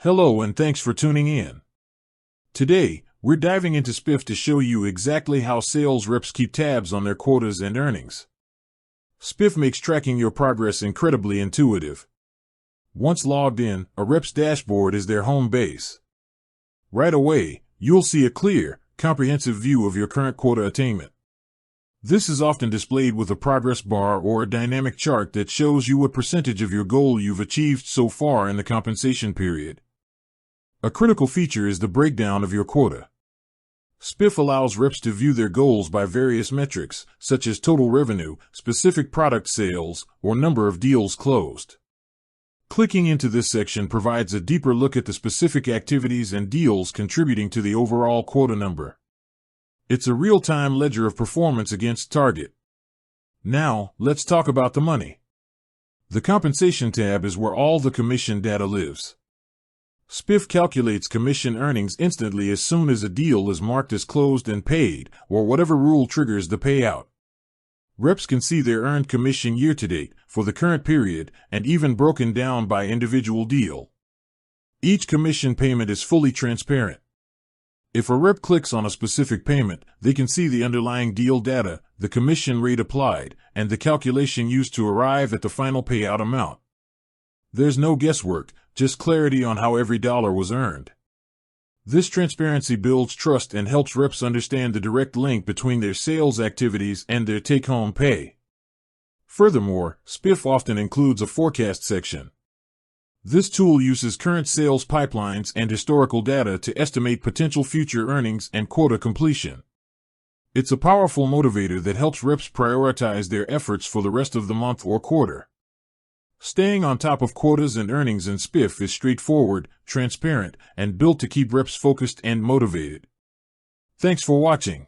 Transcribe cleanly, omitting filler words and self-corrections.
Hello and thanks for tuning in. Today, we're diving into Spiff to show you exactly how sales reps keep tabs on their quotas and earnings. Spiff makes tracking your progress incredibly intuitive. Once logged in, a rep's dashboard is their home base. Right away, you'll see a clear, comprehensive view of your current quota attainment. This is often displayed with a progress bar or a dynamic chart that shows you what percentage of your goal you've achieved so far in the compensation period. A critical feature is the breakdown of your quota. Spiff allows reps to view their goals by various metrics, such as total revenue, specific product sales, or number of deals closed. Clicking into this section provides a deeper look at the specific activities and deals contributing to the overall quota number. It's a real-time ledger of performance against target. Now, let's talk about the money. The compensation tab is where all the commission data lives. Spiff calculates commission earnings instantly as soon as a deal is marked as closed and paid, or whatever rule triggers the payout. Reps can see their earned commission year-to-date, for the current period, and even broken down by individual deal. Each commission payment is fully transparent. If a rep clicks on a specific payment, they can see the underlying deal data, the commission rate applied, and the calculation used to arrive at the final payout amount. There's no guesswork, just clarity on how every dollar was earned. This transparency builds trust and helps reps understand the direct link between their sales activities and their take-home pay. Furthermore, Spiff often includes a forecast section. This tool uses current sales pipelines and historical data to estimate potential future earnings and quota completion. It's a powerful motivator that helps reps prioritize their efforts for the rest of the month or quarter. Staying on top of quotas and earnings in Spiff is straightforward, transparent, and built to keep reps focused and motivated. Thanks for watching.